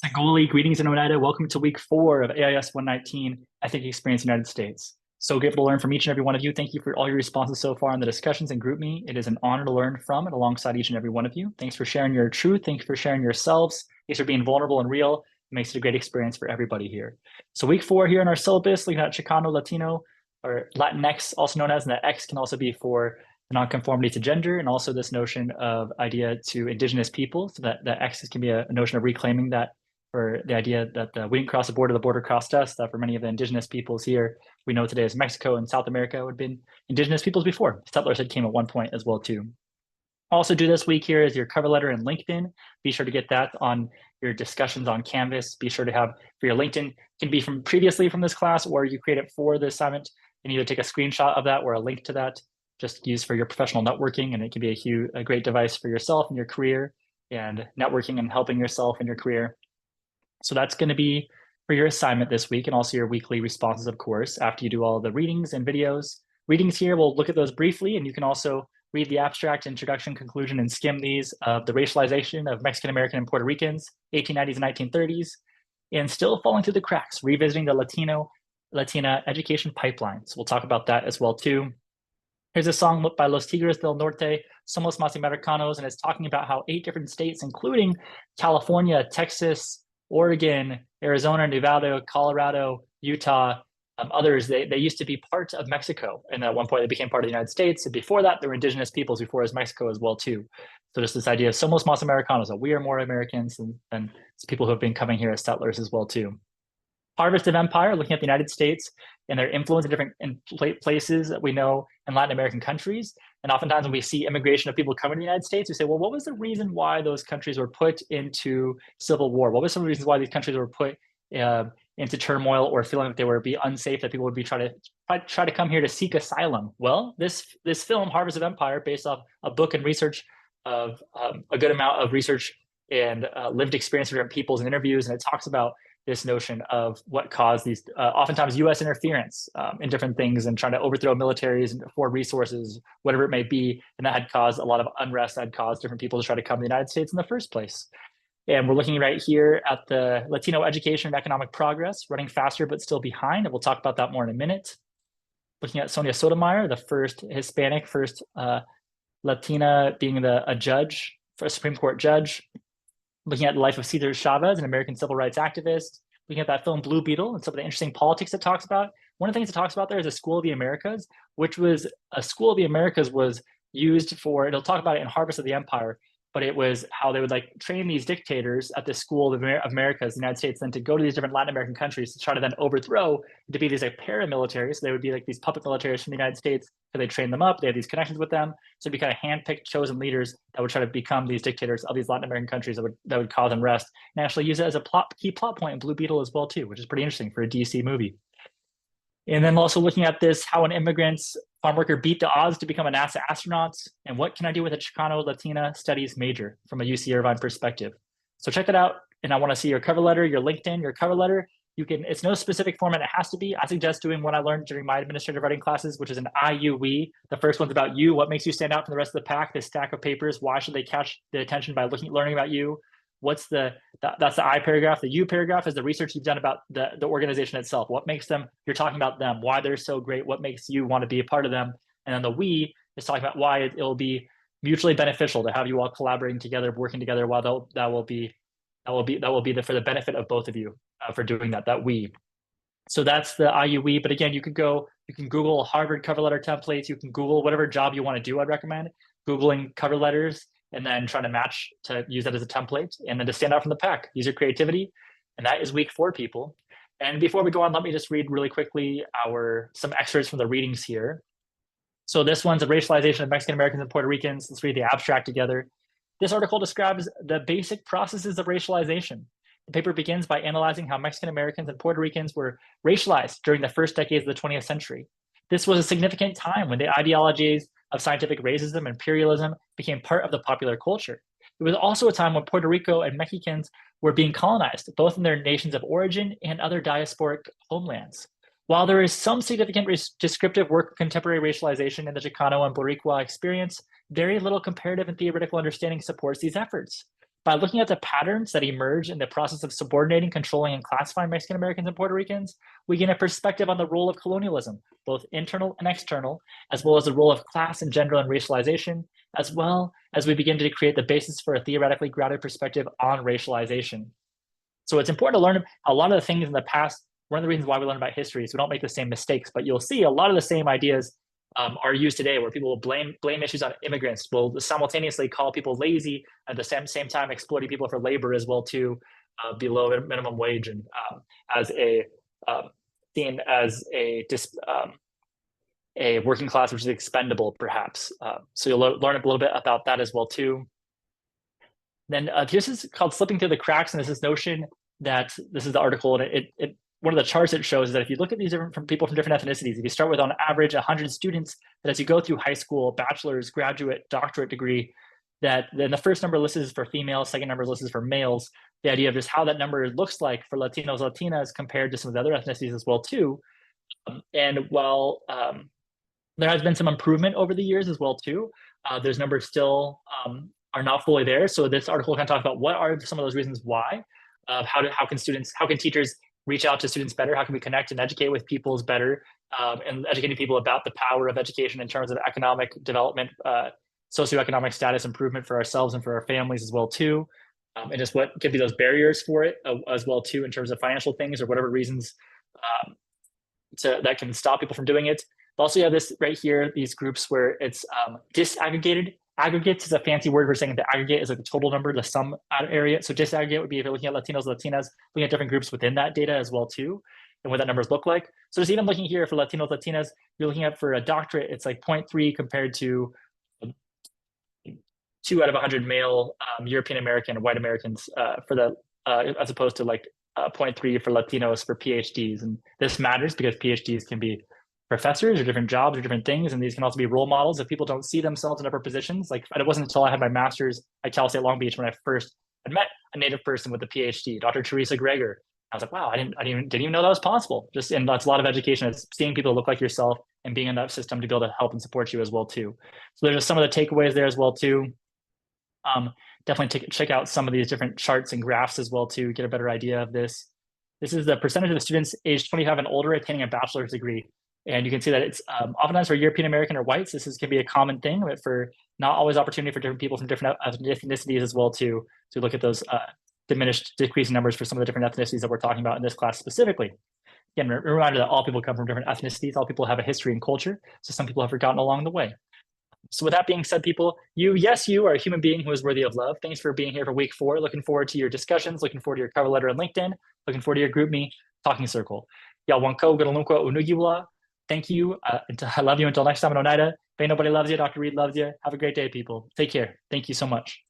Sagoli, greetings in Oneida. Welcome to week 4 of AIS 119, Ethnic Experience United States. So grateful to learn from each and every one of you. Thank you for all your responses so far in the discussions and GroupMe. It is an honor to learn from and alongside each and every one of you. Thanks for sharing your truth. Thanks for sharing yourselves. Thanks for being vulnerable and real. It makes it a great experience for everybody here. So week 4 here in our syllabus, looking at Chicano, Latino, or Latinx, also known as, and that X can also be for the nonconformity to gender, and also this notion of idea to indigenous people. So that X can be a notion of reclaiming that, or the idea that we didn't cross the border crossed us, that for many of the indigenous peoples here, we know today as Mexico and South America would have been indigenous peoples before. Settlers had came at one point as well too. Also do this week here is your cover letter and LinkedIn. Be sure to get that on your discussions on Canvas. Be sure to have for your LinkedIn, it can be from previously from this class, or you create it for the assignment and either take a screenshot of that or a link to that, just use for your professional networking. And it can be a great device for yourself and your career and networking and helping yourself in your career. So that's going to be for your assignment this week, and also your weekly responses, of course, after you do all the readings and videos. Readings here, we'll look at those briefly, and you can also read the abstract, introduction, conclusion, and skim these of the racialization of Mexican American and Puerto Ricans, 1890s and 1930s, and still falling through the cracks, revisiting the Latina education pipeline. So we'll talk about that as well too. Here's a song by Los Tigres del Norte, Somos Más Americanos, and it's talking about how 8 different states, including California, Texas, Oregon, Arizona, Nevada, Colorado, Utah, others, they used to be part of Mexico. And at one point they became part of the United States. And before that, there were indigenous peoples before as Mexico as well too. So just this idea of somos más Americanos, that we are more Americans than people who have been coming here as settlers as well too. Harvest of Empire, looking at the United States and their influence in different places that we know in Latin American countries. And oftentimes when we see immigration of people coming to the United States, we say, well, what was the reason why those countries were put into civil war? What were some of the reasons why these countries were put into turmoil or feeling that they would be unsafe, that people would be try to come here to seek asylum? Well, this film, Harvest of Empire, based off a book and research of a good amount of research and lived experience of different peoples and interviews, and it talks about this notion of what caused these oftentimes U.S. interference in different things and trying to overthrow militaries and for resources, whatever it may be. And that had caused a lot of unrest, that had caused different people to try to come to the United States in the first place. And we're looking right here at the Latino education and economic progress, running faster but still behind. And we'll talk about that more in a minute. Looking at Sonia Sotomayor, the first Hispanic, first Latina being a judge, a Supreme Court judge. Looking at the life of Cesar Chavez, an American civil rights activist. Looking at that film Blue Beetle and some of the interesting politics it talks about. One of the things it talks about there is a School of the Americas, which was a School of the Americas was used for, it'll talk about it in Harvest of the Empire, but it was how they would train these dictators at the School of Americas, the United States, then to go to these different Latin American countries to try to then overthrow, to be these paramilitaries. So they would be these puppet militaries from the United States. So they train them up, they have these connections with them. So it'd be kind of handpicked, chosen leaders that would try to become these dictators of these Latin American countries that would cause unrest, and actually use it as a key plot point in Blue Beetle as well too, which is pretty interesting for a DC movie. And then also looking at this, how an immigrant's farm worker beat the odds to become a NASA astronaut, and what can I do with a Chicano Latina studies major from a UC Irvine perspective. So check that out, and I want to see your cover letter, your LinkedIn, your cover letter. It's no specific format it has to be. I suggest doing what I learned during my administrative writing classes, which is an IUE. The first one's about you, what makes you stand out from the rest of the pack, this stack of papers, why should they catch the attention by learning about you? That's the I paragraph. The U paragraph is the research you've done about the organization itself. What makes them, you're talking about them, why they're so great, what makes you want to be a part of them. And then the we is talking about why it'll be mutually beneficial to have you all collaborating together, working together, while that will be for the benefit of both of you for doing that we. So that's the IUE. But again, you can Google Harvard cover letter templates. You can Google whatever job you want to do. I'd recommend Googling cover letters and then trying to match to use that as a template, and then to stand out from the pack, use your creativity. And that is week 4, people. And before we go on, let me just read really quickly some excerpts from the readings here. So this one's a racialization of Mexican Americans and Puerto Ricans. Let's read the abstract together. This article describes the basic processes of racialization. The paper begins by analyzing how Mexican Americans and Puerto Ricans were racialized during the first decades of the 20th century. This was a significant time when the ideologies of scientific racism and imperialism became part of the popular culture. It was also a time when Puerto Rico and Mexicans were being colonized, both in their nations of origin and other diasporic homelands. While there is some significant descriptive work of contemporary racialization in the Chicano and Boricua experience, very little comparative and theoretical understanding supports these efforts. By looking at the patterns that emerge in the process of subordinating, controlling, and classifying Mexican Americans and Puerto Ricans, we gain a perspective on the role of colonialism, both internal and external, as well as the role of class and gender and racialization, as well as we begin to create the basis for a theoretically grounded perspective on racialization. So it's important to learn a lot of the things in the past. One of the reasons why we learn about history is we don't make the same mistakes, but you'll see a lot of the same ideas are used today, where people will blame issues on immigrants, will simultaneously call people lazy at the same time exploiting people for labor as well too, below minimum wage, and as a seen as a working class which is expendable perhaps. So you'll learn a little bit about that as well too. Then this is called slipping through the cracks, and this notion that this is the article, and it one of the charts it shows is that if you look at these different people from different ethnicities, if you start with on average 100 students, that as you go through high school, bachelor's, graduate, doctorate degree, that then the first number listed is for females, second number listed is for males. The idea of just how that number looks like for Latinos, Latinas compared to some of the other ethnicities as well too. And while there has been some improvement over the years as well too, those numbers still are not fully there. So this article kind of talks about what are some of those reasons why. How can teachers reach out to students better? How can we connect and educate with peoples better, and educating people about the power of education in terms of economic development, socioeconomic status improvement for ourselves and for our families as well too, and just what could be those barriers for it as well too in terms of financial things or whatever reasons that can stop people from doing it. But also you have this right here, these groups where it's disaggregated. Aggregates is a fancy word for saying the aggregate is like the total number, the sum area. So disaggregate would be if you're looking at Latinos, Latinas, looking at different groups within that data as well too, and what that numbers look like. So just even looking here for Latinos, Latinas, you're looking at for a doctorate, it's like 0.3 compared to 2 out of 100 male European American and white Americans for the as opposed to like 0.3 for Latinos for PhDs. And this matters because PhDs can be professors or different jobs or different things, and these can also be role models if people don't see themselves in upper positions. Like it wasn't until I had my master's at Cal State Long Beach when I first had met a Native person with a PhD, Dr. Teresa Greger. I was like, wow, I didn't even know that was possible. And that's a lot of education. It's seeing people look like yourself and being in that system to be able to help and support you as well too. So there's just some of the takeaways there as well too. Definitely check out some of these different charts and graphs as well to get a better idea of this. This is the percentage of the students aged 25 and older attaining a bachelor's degree. And you can see that it's oftentimes for European American or whites, this can be a common thing, but for not always opportunity for different people from different ethnicities as well to look at those decreasing numbers for some of the different ethnicities that we're talking about in this class specifically. Again, a reminder that all people come from different ethnicities, all people have a history and culture, so some people have forgotten along the way. So with that being said, people, you are a human being who is worthy of love. Thanks for being here for week 4. Looking forward to your discussions, looking forward to your cover letter on LinkedIn, looking forward to your GroupMe talking circle. Yawanko, Guadalupe, Unugiwala. Thank you. I love you until next time in Oneida. If ain't nobody loves you, Dr. Reed loves you. Have a great day, people. Take care. Thank you so much.